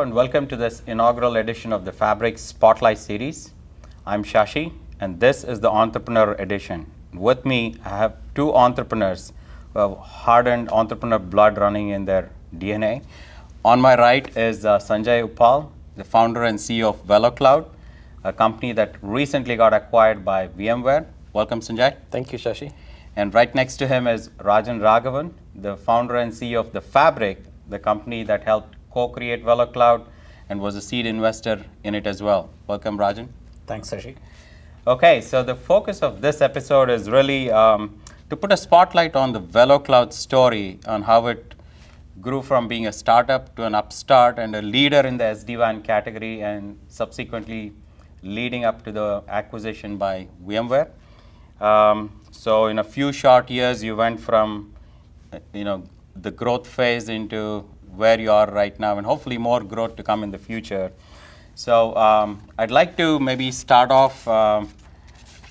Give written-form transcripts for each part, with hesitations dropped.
Hello and welcome to this inaugural edition of the Fabric Spotlight Series. I'm Shashi and this is the Entrepreneur Edition. With me, I have two entrepreneurs who have hardened entrepreneur blood running in their DNA. On my right is Sanjay Uppal, the founder and CEO of VeloCloud, a company that recently got acquired by VMware. Welcome, Sanjay. Thank you, Shashi. And right next to him is Rajan Raghavan, the founder and CEO of The Fabric, the company that helped co-create VeloCloud and was a seed investor in it as well. Welcome, Rajan. Thanks, Shashi. Okay, so the focus of this episode is really to put a spotlight on the VeloCloud story, on how it grew from being a startup to an upstart and a leader in the SD-WAN category, and subsequently leading up to the acquisition by VMware. So in a few short years, you went from the growth phase into where you are right now, and hopefully more growth to come in the future. So I'd like to maybe start off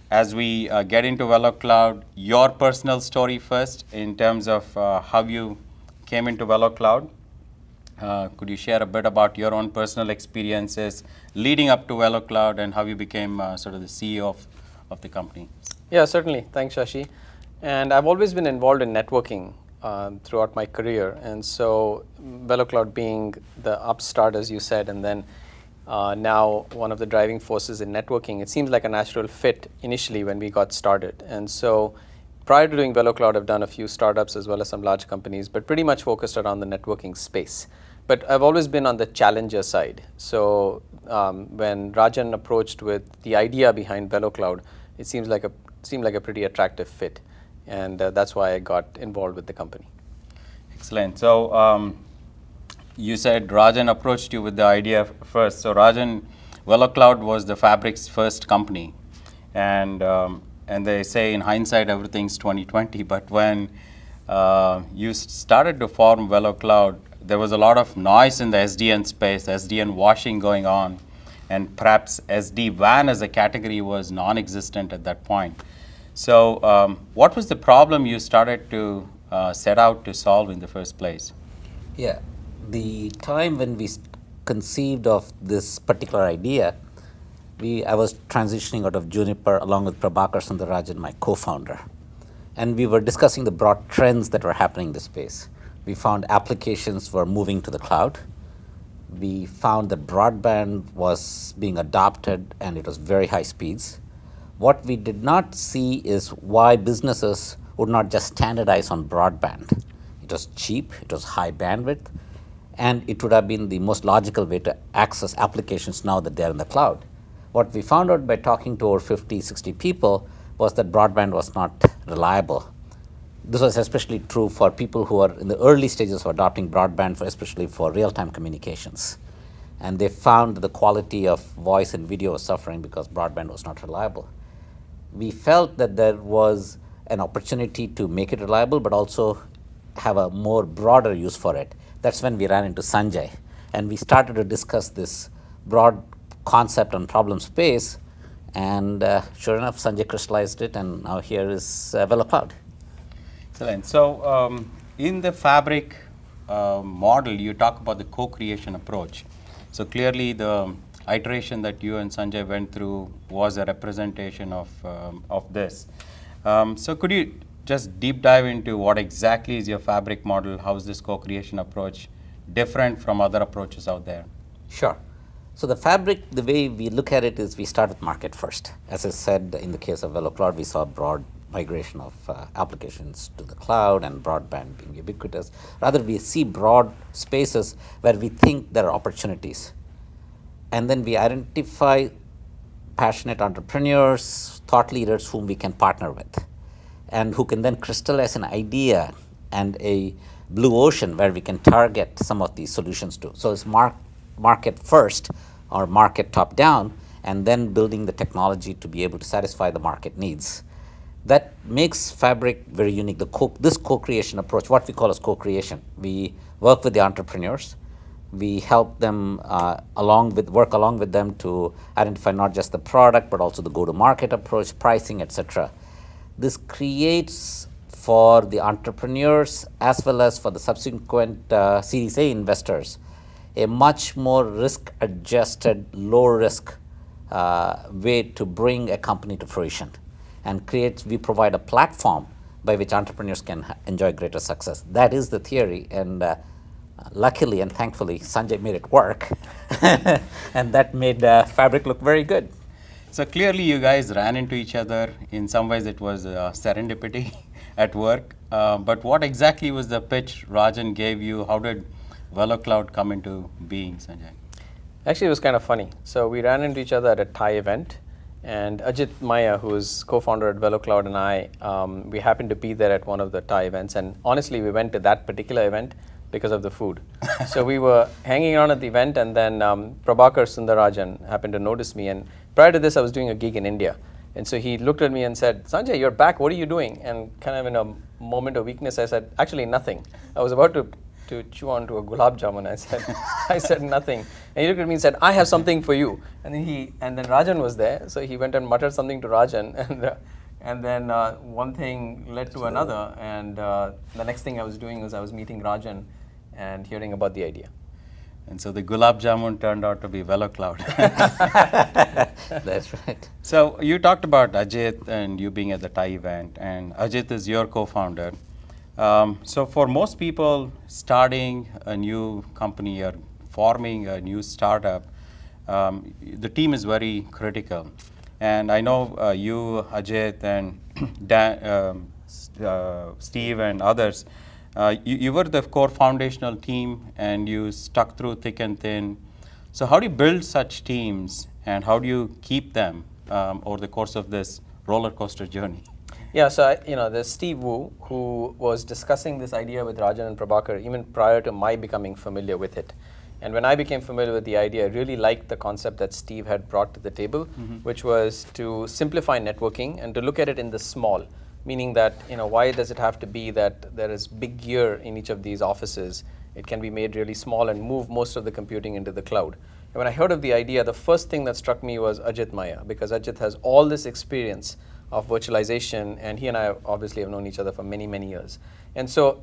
as we get into VeloCloud, your personal story first in terms of how you came into VeloCloud. Could you share a bit about your own personal experiences leading up to VeloCloud and how you became sort of the CEO of the company? Yeah, certainly. Thanks, Shashi. And I've always been involved in networking throughout my career. And so VeloCloud being the upstart, as you said, and then now one of the driving forces in networking, it seems like a natural fit initially when we got started. And so prior to doing VeloCloud, I've done a few startups as well as some large companies, but pretty much focused around the networking space. But I've always been on the challenger side. So when Rajan approached with the idea behind VeloCloud, it seemed like a pretty attractive fit. And that's why I got involved with the company. Excellent. So you said Rajan approached you with the idea first. So Rajan, VeloCloud was the Fabric's first company. And they say in hindsight, everything's 2020. But when you started to form VeloCloud, there was a lot of noise in the SDN space, SDN washing going on. And perhaps SD-WAN as a category was non-existent at that point. So what was the problem you started to set out to solve in the first place? Yeah, the time when we conceived of this particular idea, I was transitioning out of Juniper along with Prabhakar Sundarajan, my co-founder. And we were discussing the broad trends that were happening in the space. We found applications were moving to the cloud. We found that broadband was being adopted and it was very high speeds. What we did not see is why businesses would not just standardize on broadband. It was cheap, it was high bandwidth, and it would have been the most logical way to access applications now that they're in the cloud. What we found out by talking to over 50, 60 people was that broadband was not reliable. This was especially true for people who are in the early stages of adopting broadband, especially for real-time communications. And they found that the quality of voice and video was suffering because broadband was not reliable. We felt that there was an opportunity to make it reliable, but also have a more broader use for it. That's when we ran into Sanjay, and we started to discuss this broad concept and problem space, and sure enough, Sanjay crystallized it, and now here is VeloCloud. Excellent. So in the Fabric model, you talk about the co-creation approach. So clearly the iteration that you and Sanjay went through was a representation of this. So could you just deep dive into what exactly is your Fabric model? How is this co-creation approach different from other approaches out there? Sure. So the Fabric, the way we look at it is we start with market first. As I said, in the case of VeloCloud, we saw broad migration of applications to the cloud and broadband being ubiquitous. Rather, we see broad spaces where we think there are opportunities. And then we identify passionate entrepreneurs, thought leaders whom we can partner with, and who can then crystallize an idea and a blue ocean where we can target some of these solutions to. So it's market first or market top down, and then building the technology to be able to satisfy the market needs. That makes Fabric very unique. This co-creation approach, what we call as co-creation, we work with the entrepreneurs. We help them work along with them to identify not just the product, but also the go-to-market approach, pricing, etc. This creates for the entrepreneurs as well as for the subsequent Series A investors a much more risk-adjusted, low-risk way to bring a company to fruition, and we provide a platform by which entrepreneurs can enjoy greater success. That is the theory, and luckily and thankfully, Sanjay made it work, and that made Fabric look very good. So clearly, you guys ran into each other. In some ways, it was serendipity at work. But what exactly was the pitch Rajan gave you? How did VeloCloud come into being, Sanjay? Actually, it was kind of funny. So we ran into each other at a Thai event, and Ajit Maya, who is co-founder at VeloCloud, and I, we happened to be there at one of the Thai events. And honestly, we went to that particular event because of the food. So we were hanging around at the event, and then Prabhakar Sundarajan happened to notice me. And prior to this, I was doing a gig in India. And so he looked at me and said, "Sanjay, you're back. What are you doing?" And kind of in a moment of weakness, I said, "Actually, nothing." I was about to chew onto a gulab jamun. I said nothing. And he looked at me and said, "I have something for you." And then Rajan was there, so he went and muttered something to Rajan, and then one thing led to another, and the next thing I was doing was I was meeting Rajan and hearing about the idea. And so the gulab jamun turned out to be VeloCloud. That's right. So you talked about Ajit and you being at the Thai event, and Ajit is your co-founder. So for most people starting a new company or forming a new startup, the team is very critical. And I know you, Ajit, and Dan, Steve, and others, you were the core foundational team, and you stuck through thick and thin. So how do you build such teams, and how do you keep them over the course of this roller coaster journey? Yeah, so there's Steve Wu, who was discussing this idea with Rajan and Prabhakar even prior to my becoming familiar with it. And when I became familiar with the idea, I really liked the concept that Steve had brought to the table, which was to simplify networking and to look at it in the small, meaning that, why does it have to be that there is big gear in each of these offices? It can be made really small and move most of the computing into the cloud. And when I heard of the idea, the first thing that struck me was Ajit Maya, because Ajit has all this experience of virtualization, and he and I obviously have known each other for many, many years. And so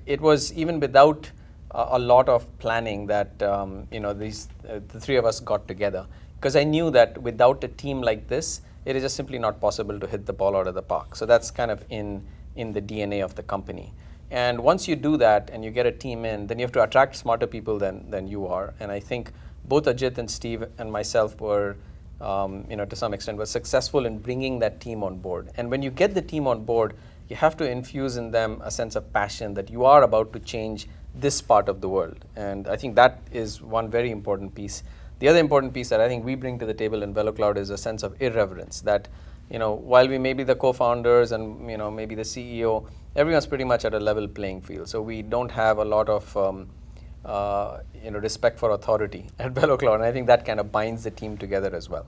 it was even without a lot of planning that the three of us got together, because I knew that without a team like this, it is just simply not possible to hit the ball out of the park. So that's kind of in the DNA of the company. And once you do that and you get a team in, then you have to attract smarter people than you are. And I think both Ajit and Steve and myself were, to some extent, were successful in bringing that team on board. And when you get the team on board, you have to infuse in them a sense of passion that you are about to change this part of the world. And I think that is one very important piece. The other important piece that I think we bring to the table in VeloCloud is a sense of irreverence, that while we may be the co-founders and maybe the CEO, everyone's pretty much at a level playing field. So we don't have a lot of respect for authority at VeloCloud, and I think that kind of binds the team together as well.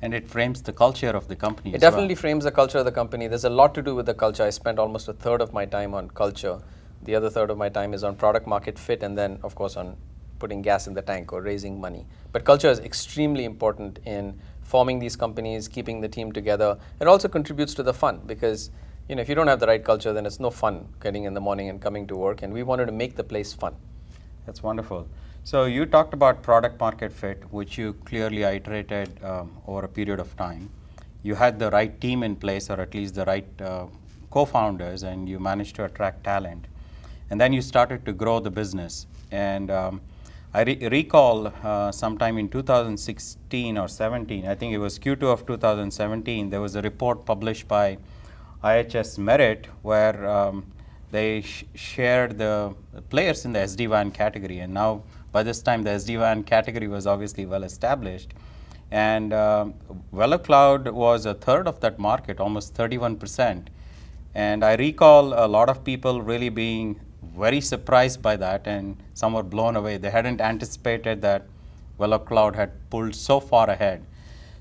And it frames the culture of the company. It definitely frames the culture of the company. There's a lot to do with the culture. I spent almost a third of my time on culture. The other third of my time is on product market fit, and then of course on putting gas in the tank or raising money. But culture is extremely important in forming these companies, keeping the team together. It also contributes to the fun, because if you don't have the right culture, then it's no fun getting in the morning and coming to work, and we wanted to make the place fun. That's wonderful. So you talked about product market fit, which you clearly iterated over a period of time. You had the right team in place, or at least the right co-founders, and you managed to attract talent. And then you started to grow the business. And I recall sometime in 2016 or 17, I think it was Q2 of 2017, there was a report published by IHS Merit where they shared the players in the SD-WAN category. And now, by this time, the SD-WAN category was obviously well established. And VeloCloud was a third of that market, almost 31%. And I recall a lot of people really being very surprised by that, and some were blown away. They hadn't anticipated that VeloCloud had pulled so far ahead.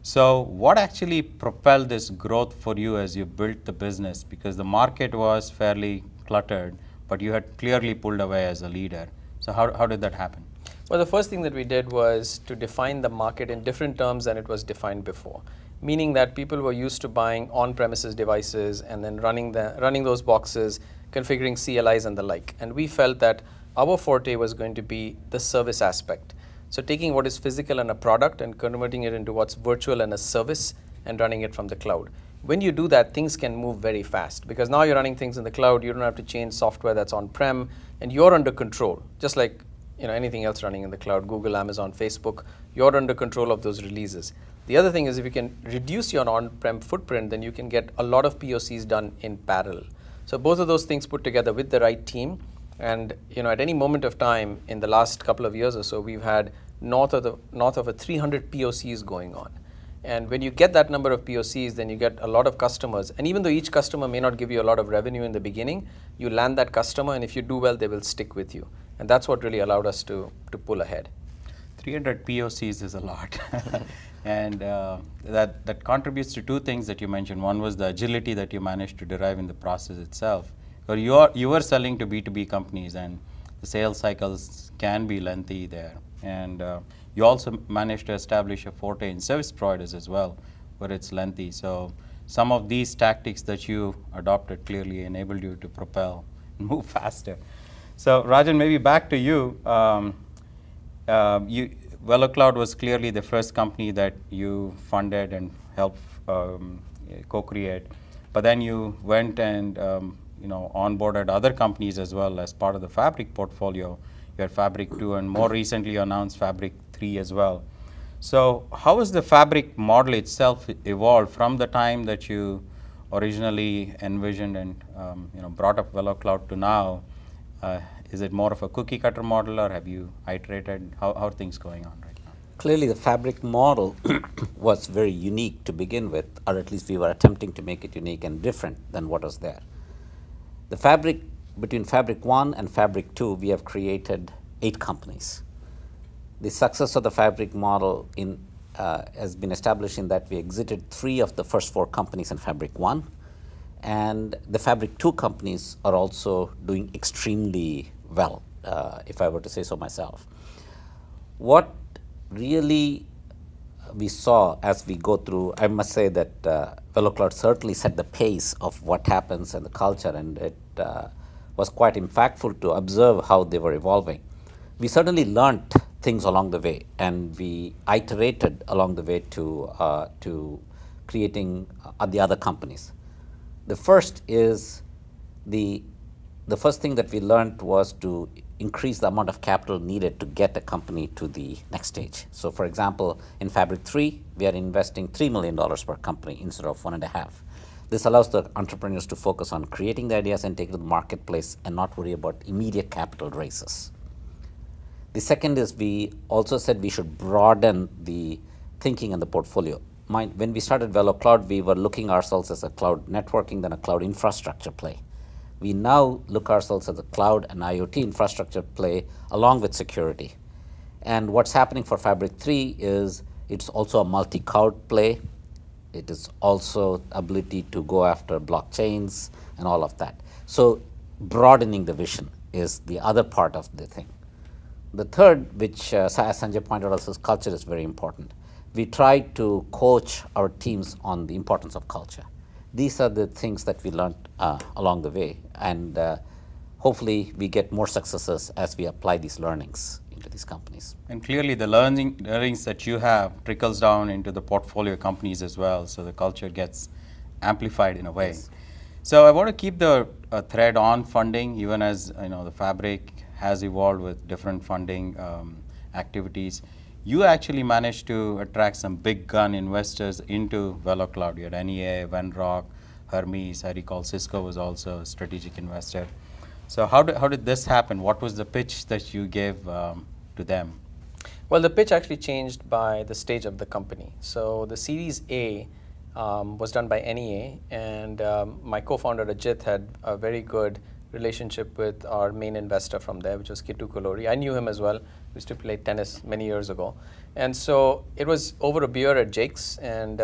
So what actually propelled this growth for you as you built the business? Because the market was fairly cluttered, but you had clearly pulled away as a leader. So how did that happen? Well, the first thing that we did was to define the market in different terms than it was defined before, meaning that people were used to buying on-premises devices and then running those boxes, configuring CLIs and the like. And we felt that our forte was going to be the service aspect. So taking what is physical and a product and converting it into what's virtual and a service and running it from the cloud. When you do that, things can move very fast because now you're running things in the cloud. You don't have to change software that's on-prem, and you're under control, just like anything else running in the cloud, Google, Amazon, Facebook, you're under control of those releases. The other thing is if you can reduce your on-prem footprint, then you can get a lot of POCs done in parallel. So both of those things put together with the right team, and at any moment of time in the last couple of years or so, we've had north of a 300 POCs going on. And when you get that number of POCs, then you get a lot of customers. And even though each customer may not give you a lot of revenue in the beginning, you land that customer, and if you do well, they will stick with you. And that's what really allowed us to pull ahead. 300 POCs is a lot. And that contributes to two things that you mentioned. One was the agility that you managed to derive in the process itself. Or you were selling to B2B companies, and the sales cycles can be lengthy there. And you also managed to establish a forte in service providers as well, where it's lengthy. So some of these tactics that you adopted clearly enabled you to propel and move faster. So Rajan, maybe back to you. VeloCloud was clearly the first company that you funded and helped co-create. But then you went and onboarded other companies as well as part of the Fabric portfolio. You had Fabric 2, and more recently you announced Fabric 3 as well. So how has the Fabric model itself evolved from the time that you originally envisioned and brought up VeloCloud to now? Is it more of a cookie cutter model, or have you iterated? How are things going on right now? Clearly, the Fabric model was very unique to begin with, or at least we were attempting to make it unique and different than what was there. The Fabric, between Fabric 1 and Fabric 2, we have created 8 companies. The success of the Fabric model has been established in that we exited 3 of the first 4 companies in Fabric 1. And the Fabric 2 companies are also doing extremely well, if I were to say so myself. What really we saw as we go through, I must say that VeloCloud certainly set the pace of what happens and the culture, and it was quite impactful to observe how they were evolving. We certainly learned things along the way, and we iterated along the way to creating the other companies. The first is the first thing that we learned was to increase the amount of capital needed to get a company to the next stage. So for example, in Fabric 3, we are investing $3 million per company instead of $1.5 million. This allows the entrepreneurs to focus on creating the ideas and take it to the marketplace and not worry about immediate capital raises. The second is we also said we should broaden the thinking and the portfolio. When we started VeloCloud, we were looking ourselves as a cloud networking, then a cloud infrastructure play. We now look ourselves as a cloud and IoT infrastructure play along with security. And what's happening for Fabric 3 is it's also a multi-cloud play. It is also ability to go after blockchains and all of that. So broadening the vision is the other part of the thing. The third, which as Sanjay pointed out, is culture is very important. We try to coach our teams on the importance of culture. These are the things that we learned along the way, and hopefully we get more successes as we apply these learnings into these companies. And clearly the learnings that you have trickles down into the portfolio companies as well, so the culture gets amplified in a way. Yes. So I want to keep the thread on funding, even as the Fabric has evolved with different funding activities. You actually managed to attract some big gun investors into VeloCloud. You had NEA, Venrock, Hermes. I recall Cisco was also a strategic investor. So how did this happen? What was the pitch that you gave to them? Well, the pitch actually changed by the stage of the company. So the Series A was done by NEA, and my co-founder Ajit had a very good relationship with our main investor from there, which was Kitu Kolori. I knew him as well. We used to play tennis many years ago. And so it was over a beer at Jake's, and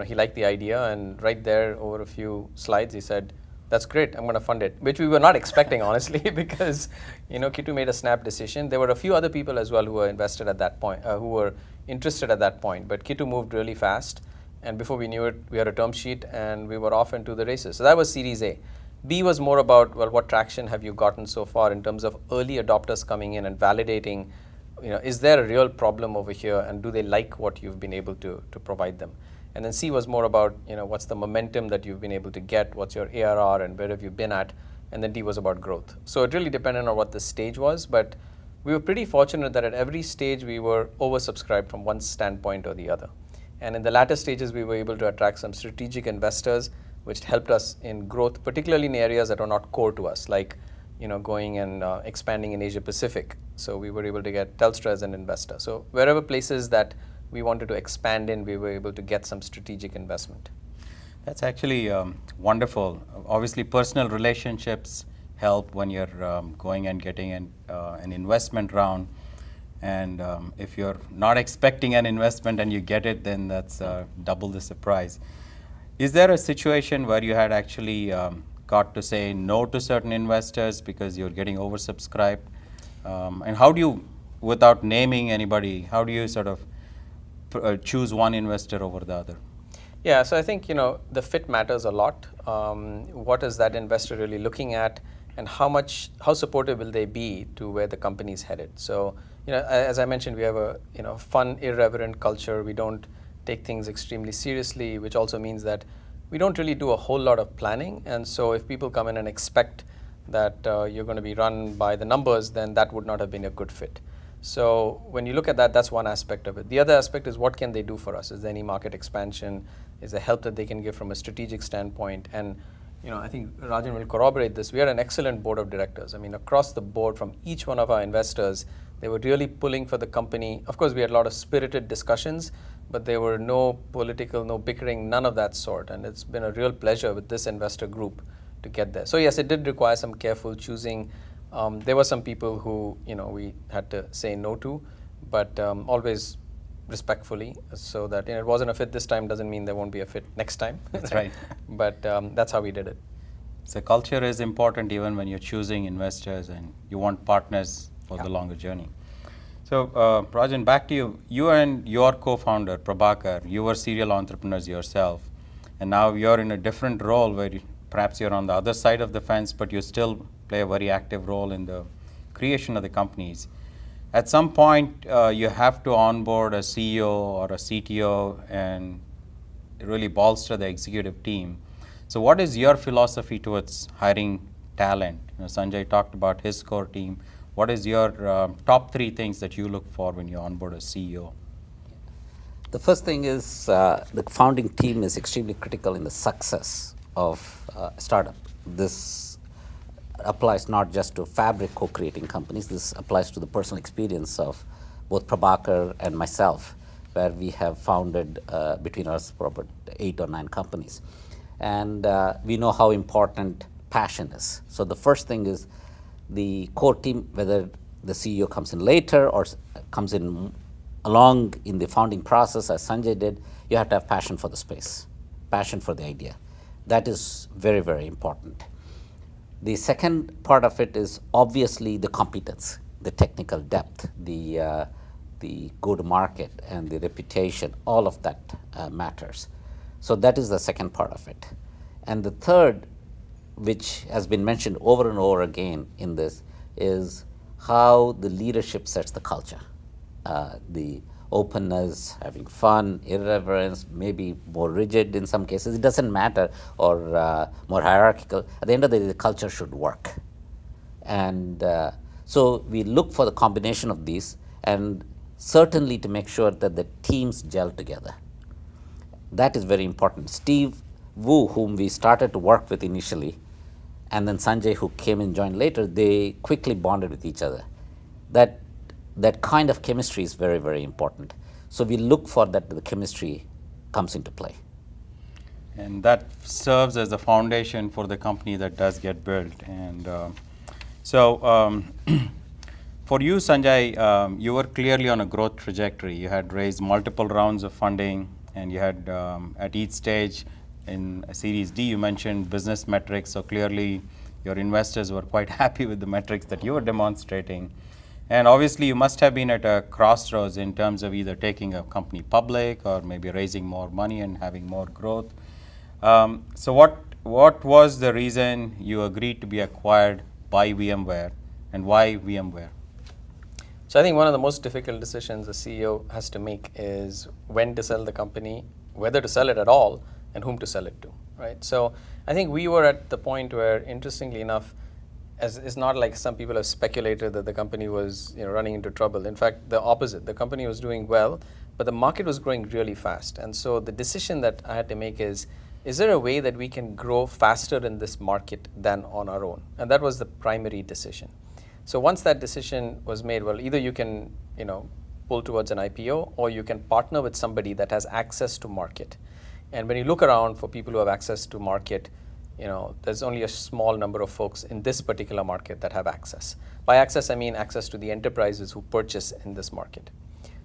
he liked the idea, and right there over a few slides he said, "That's great, I'm going to fund it," which we were not expecting, honestly, because Kitu made a snap decision. There were a few other people as well who were invested at that point, who were interested at that point, but Kitu moved really fast, and before we knew it, we had a term sheet and we were off into the races. So that was Series A. B was more about, well, what traction have you gotten so far in terms of early adopters coming in and validating, is there a real problem over here, and do they like what you've been able to provide them? And then C was more about, what's the momentum that you've been able to get, what's your ARR, and where have you been at? And then D was about growth. So it really depended on what the stage was, but we were pretty fortunate that at every stage we were oversubscribed from one standpoint or the other. And in the latter stages, we were able to attract some strategic investors, which helped us in growth, particularly in areas that are not core to us, like going and expanding in Asia Pacific. So we were able to get Telstra as an investor. So wherever places that we wanted to expand in, we were able to get some strategic investment. That's actually wonderful. Obviously, personal relationships help when you're going and getting an investment round. And if you're not expecting an investment and you get it, then that's double the surprise. Is there a situation where you had actually got to say no to certain investors because you're getting oversubscribed? And how do you, without naming anybody, how do you sort of choose one investor over the other? Yeah, so I think the fit matters a lot. What is that investor really looking at, and how supportive will they be to where the company is headed? So as I mentioned, we have a fun, irreverent culture. We don't take things extremely seriously, which also means that we don't really do a whole lot of planning. And so if people come in and expect that you're going to be run by the numbers, then that would not have been a good fit. So when you look at that, that's one aspect of it. The other aspect is, what can they do for us? Is there any market expansion? Is there help that they can give from a strategic standpoint? And I think Rajan will corroborate this. We are an excellent board of directors. I mean, across the board, from each one of our investors, they were really pulling for the company. Of course, we had a lot of spirited discussions, but there were no political, no bickering, none of that sort. And it's been a real pleasure with this investor group to get there. So yes, it did require some careful choosing. There were some people who we had to say no to, but always respectfully, so that it wasn't a fit this time doesn't mean there won't be a fit next time. That's right. But that's how we did it. So culture is important even when you're choosing investors and you want partners for the longer journey. So Rajan, back to you. You and your co-founder, Prabhakar, you were serial entrepreneurs yourself, and now you're in a different role where perhaps you're on the other side of the fence, but you still play a very active role in the creation of the companies. At some point, you have to onboard a CEO or a CTO and really bolster the executive team. So what is your philosophy towards hiring talent? Sanjay talked about his core team. What is your top 3 things that you look for when you onboard a CEO? The first thing is the founding team is extremely critical in the success of a startup. This applies not just to fabric co-creating companies. This applies to the personal experience of both Prabhakar and myself, where we have founded between us for about 8 or 9 companies. And we know how important passion is. So the first thing is the core team, whether the CEO comes in later or comes in along in the founding process, as Sanjay did, you have to have passion for the space, passion for the idea. That is very, very important. The second part of it is obviously the competence, the technical depth, the go-to-market and the reputation, all of that matters. So that is the second part of it. And the third, which has been mentioned over and over again in this, is how the leadership sets the culture. The openness, having fun, irreverence, maybe more rigid in some cases, it doesn't matter, or more hierarchical. At the end of the day, the culture should work. And so we look for the combination of these, and certainly to make sure that the teams gel together. That is very important. Steve Wu, whom we started to work with initially, and then Sanjay, who came and joined later, they quickly bonded with each other. That kind of chemistry is very, very important. So we look for that the chemistry comes into play. And that serves as the foundation for the company that does get built. And for you, Sanjay, you were clearly on a growth trajectory. You had raised multiple rounds of funding, and you had at each stage in Series D, you mentioned business metrics. So clearly your investors were quite happy with the metrics that you were demonstrating. And obviously you must have been at a crossroads in terms of either taking a company public or maybe raising more money and having more growth. So what was the reason you agreed to be acquired by VMware, and why VMware? So I think one of the most difficult decisions a CEO has to make is when to sell the company, whether to sell it at all, and whom to sell it to, right? So I think we were at the point where, interestingly enough, as it's not like some people have speculated that the company was running into trouble. In fact, the opposite. The company was doing well, but the market was growing really fast. And so the decision that I had to make is there a way that we can grow faster in this market than on our own? And that was the primary decision. So once that decision was made, well, either you can pull towards an IPO, or you can partner with somebody that has access to market. And when you look around for people who have access to market, there's only a small number of folks in this particular market that have access. By access, I mean access to the enterprises who purchase in this market.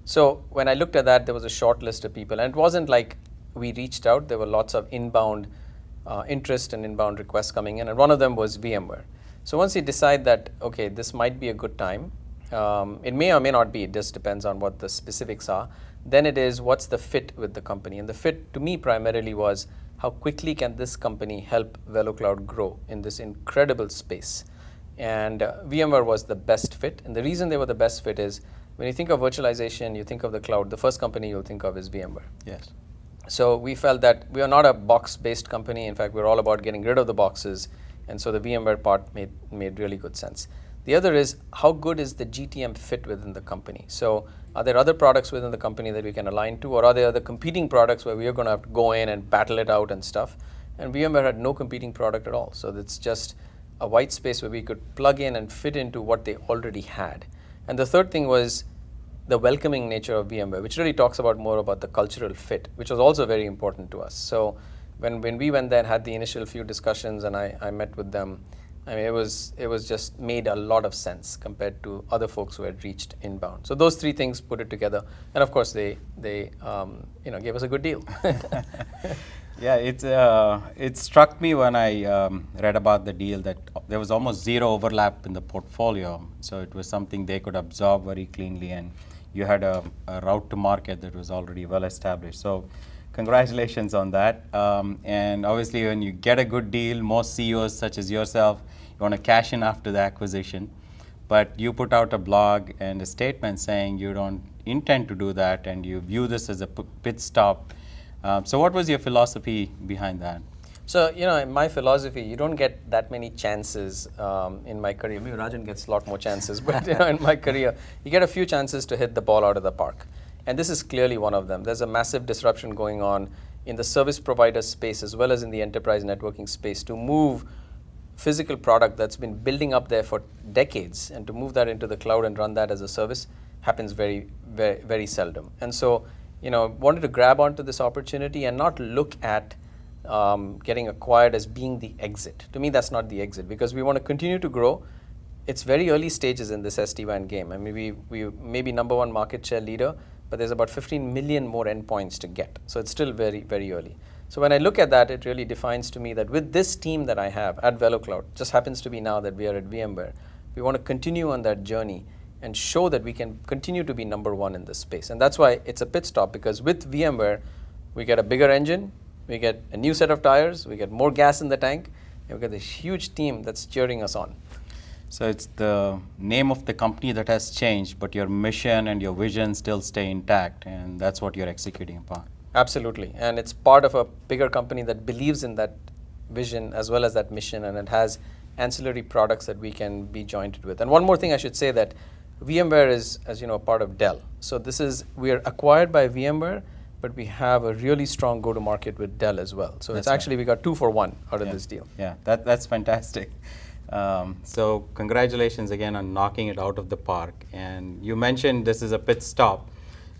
So when I looked at that, there was a short list of people. And it wasn't like we reached out. There were lots of inbound interest and inbound requests coming in. And one of them was VMware. So once you decide that, okay, this might be a good time, it may or may not be. It just depends on what the specifics are. Then it is, what's the fit with the company? And the fit to me primarily was, how quickly can this company help VeloCloud grow in this incredible space? And VMware was the best fit. And the reason they were the best fit is, when you think of virtualization, you think of the cloud, the first company you'll think of is VMware. Yes. So we felt that we are not a box-based company. In fact, we're all about getting rid of the boxes. And so the VMware part made really good sense. The other is, how good is the GTM fit within the company? So are there other products within the company that we can align to, or are there other competing products where we are going to have to go in and battle it out and stuff? And VMware had no competing product at all. So it's just a white space where we could plug in and fit into what they already had. And the third thing was the welcoming nature of VMware, which really talks more about the cultural fit, which was also very important to us. So when we went there and had the initial few discussions, and I met with them, I mean, it was just made a lot of sense compared to other folks who had reached inbound. So those three things put it together, and of course they gave us a good deal. Yeah, it struck me when I read about the deal that there was almost zero overlap in the portfolio. So it was something they could absorb very cleanly, and you had a route to market that was already well established. So congratulations on that. And obviously, when you get a good deal, most CEOs such as yourself, you want to cash in after the acquisition. But you put out a blog and a statement saying you don't intend to do that, and you view this as a pit stop. So what was your philosophy behind that? So, in my philosophy, you don't get that many chances in my career. Maybe Rajan gets a lot more chances, but in my career, you get a few chances to hit the ball out of the park. And this is clearly one of them. There's a massive disruption going on in the service provider space as well as in the enterprise networking space to move physical product that's been building up there for decades, and to move that into the cloud and run that as a service happens very, very, very seldom. And so, wanted to grab onto this opportunity and not look at getting acquired as being the exit. To me, that's not the exit, because we want to continue to grow. It's very early stages in this SD-WAN game. I mean, we may be number one market share leader, but there's about 15 million more endpoints to get. So it's still very, very early. So when I look at that, it really defines to me that with this team that I have at VeloCloud, just happens to be now that we are at VMware, we want to continue on that journey and show that we can continue to be number one in this space. And that's why it's a pit stop, because with VMware, we get a bigger engine, we get a new set of tires, we get more gas in the tank, and we get this huge team that's cheering us on. So it's the name of the company that has changed, but your mission and your vision still stay intact, and that's what you're executing upon. Absolutely, and it's part of a bigger company that believes in that vision as well as that mission, and it has ancillary products that we can be jointed with. And one more thing I should say, that VMware is, as you know, part of Dell. So we are acquired by VMware, but we have a really strong go-to-market with Dell as well. So it's actually, we got 2 for 1 out of this deal. Yeah, that's fantastic. So congratulations again on knocking it out of the park. And you mentioned this is a pit stop.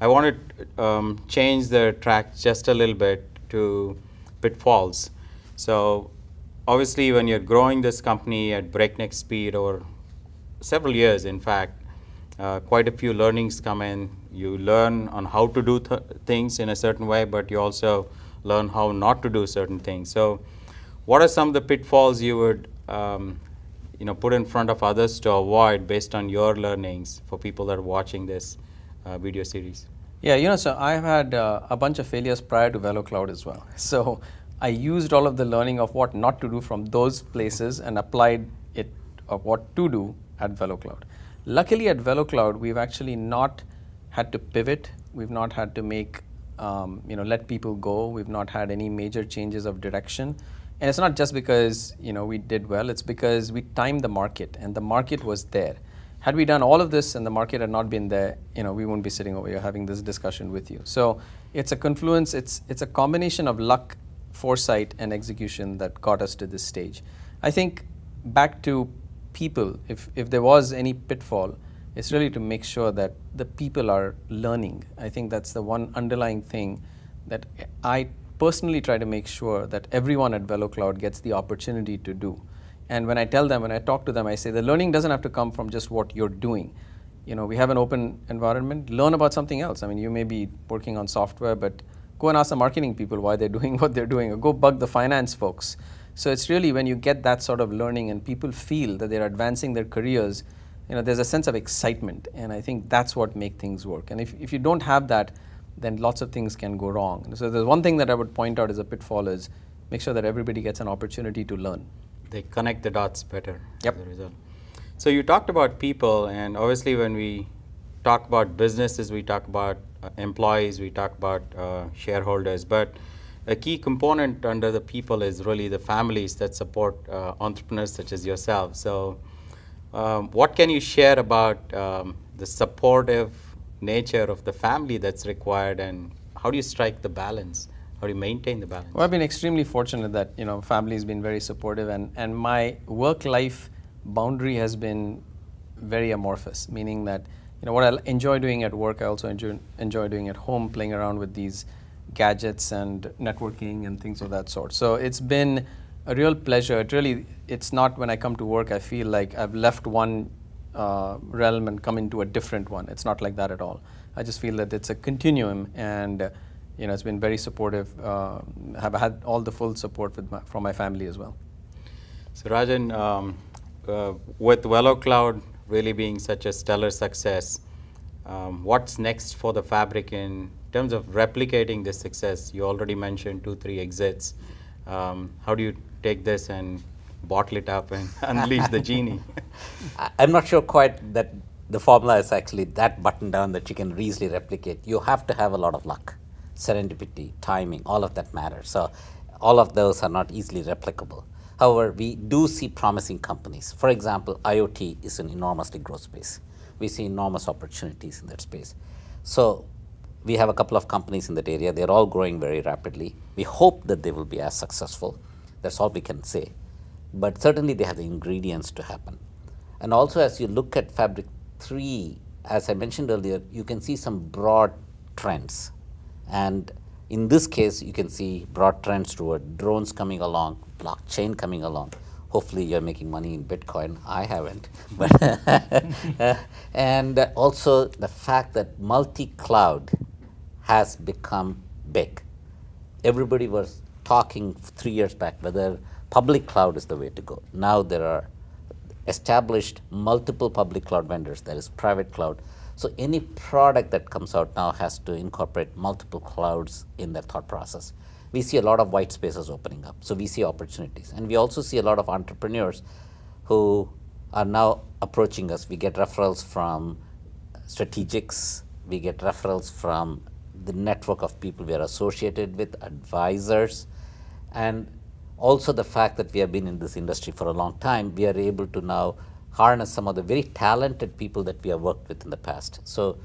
I want to change the track just a little bit to Pitfalls. So obviously, when you're growing this company at breakneck speed over several years, in fact, quite a few learnings come in. You learn on how to do things in a certain way, but you also learn how not to do certain things. So what are some of the pitfalls you would put in front of others to avoid based on your learnings for people that are watching this video series? Yeah, so I've had a bunch of failures prior to VeloCloud as well. So I used all of the learning of what not to do from those places and applied it of what to do at VeloCloud. Luckily at VeloCloud, we've actually not had to pivot. We've not had to make, let people go. We've not had any major changes of direction. And it's not just because, we did well, it's because we timed the market and the market was there. Had we done all of this and the market had not been there, we wouldn't be sitting over here having this discussion with you. So it's a confluence, it's a combination of luck, foresight, and execution that got us to this stage. I think back to people, if there was any pitfall, it's really to make sure that the people are learning. I think that's the one underlying thing that I personally try to make sure that everyone at VeloCloud gets the opportunity to do. And when I tell them, when I talk to them, I say the learning doesn't have to come from just what you're doing. We have an open environment, learn about something else. I mean, you may be working on software, but go and ask the marketing people why they're doing what they're doing, or go bug the finance folks. So it's really when you get that sort of learning and people feel that they're advancing their careers, there's a sense of excitement. And I think that's what makes things work. And if you don't have that, then lots of things can go wrong. So there's one thing that I would point out as a pitfall is make sure that everybody gets an opportunity to learn. They connect the dots better Yep. as a result. So you talked about people, and obviously when we talk about businesses, we talk about employees, we talk about shareholders, but a key component under the people is really the families that support entrepreneurs such as yourself. So what can you share about the supportive nature of the family that's required, and how do you strike the balance? How do you maintain the balance? Well, I've been extremely fortunate that family has been very supportive, and my work-life boundary has been very amorphous, meaning that what I enjoy doing at work, I also enjoy doing at home, playing around with these gadgets and networking and things of that sort. So it's been a real pleasure. It's not when I come to work I feel like I've left one realm and come into a different one. It's not like that at all. I just feel that it's a continuum, and it's been very supportive. Have had all the full support from my family as well. So Rajan, with VeloCloud really being such a stellar success, what's next for the Fabric in terms of replicating this success? You already mentioned 2-3 exits. How do you take this and bottle it up and unleash the genie? I'm not sure quite that the formula is actually that buttoned down that you can easily replicate. You have to have a lot of luck, serendipity, timing, all of that matters. So all of those are not easily replicable. However, we do see promising companies. For example, IoT is an enormously growth space. We see enormous opportunities in that space. So we have a couple of companies in that area. They're all growing very rapidly. We hope that they will be as successful. That's all we can say. But certainly they have the ingredients to happen. And also, as you look at Fabric 3, as I mentioned earlier, you can see some broad trends. And in this case, you can see broad trends toward drones coming along, blockchain coming along. Hopefully you're making money in Bitcoin. I haven't. But and also the fact that multi-cloud has become big. Everybody was talking 3 years back whether public cloud is the way to go. Now there are established multiple public cloud vendors. There is private cloud. So any product that comes out now has to incorporate multiple clouds in their thought process. We see a lot of white spaces opening up. So we see opportunities. And we also see a lot of entrepreneurs who are now approaching us. We get referrals from strategics. We get referrals from the network of people we are associated with, advisors. And also the fact that we have been in this industry for a long time, we are able to now harness some of the very talented people that we have worked with in the past. So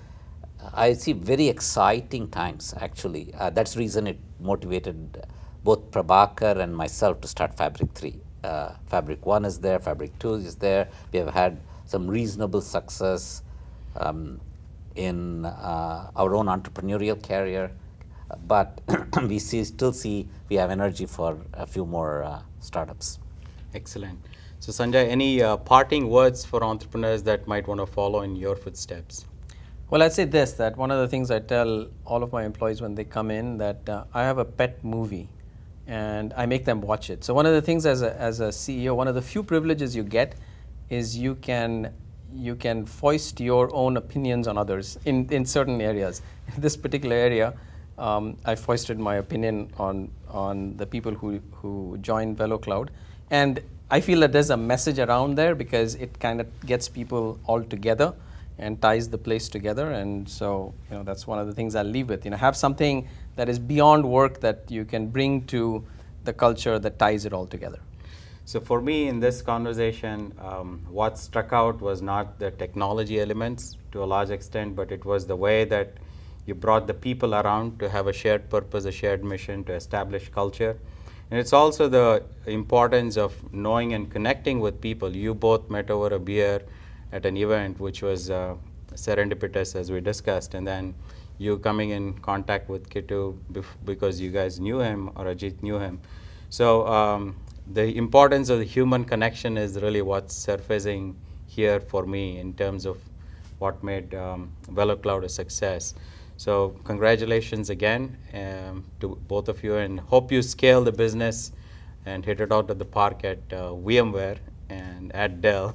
I see very exciting times, actually. That's the reason it motivated both Prabhakar and myself to start Fabric 3. Fabric 1 is there, Fabric 2 is there. We have had some reasonable success in our own entrepreneurial career, but we still see we have energy for a few more startups. Excellent. So Sanjay, any parting words for entrepreneurs that might want to follow in your footsteps? Well, I'd say this, that one of the things I tell all of my employees when they come in, that I have a pet movie and I make them watch it. So one of the things as a CEO, one of the few privileges you get is you can foist your own opinions on others in certain areas. In this particular area, I foisted my opinion on the people who joined VeloCloud. And I feel that there's a message around there because it kind of gets people all together and ties the place together. And so, that's one of the things I'll leave with. Have something that is beyond work that you can bring to the culture that ties it all together. So for me in this conversation, what struck out was not the technology elements to a large extent, but it was the way that you brought the people around to have a shared purpose, a shared mission, to establish culture. And it's also the importance of knowing and connecting with people. You both met over a beer at an event, which was serendipitous, as we discussed, and then you coming in contact with Kitu because you guys knew him, or Ajit knew him. So the importance of the human connection is really what's surfacing here for me in terms of what made VeloCloud a success. So congratulations again to both of you, and hope you scale the business and hit it out of the park at VMware and at Dell.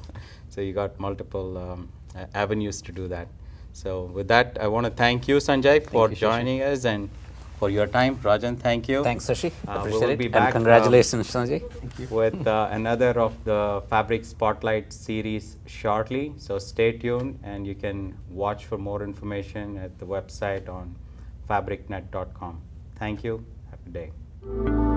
So you got multiple avenues to do that. So with that, I want to thank you, Sanjay, for joining us and for your time. Rajan, thank you. Thanks, Shashi. We Appreciate will it. be back, and congratulations, Sanjay. with another of the Fabric Spotlight series shortly. So stay tuned, and you can watch for more information at the website on fabricnet.com. Thank you. Have a good day.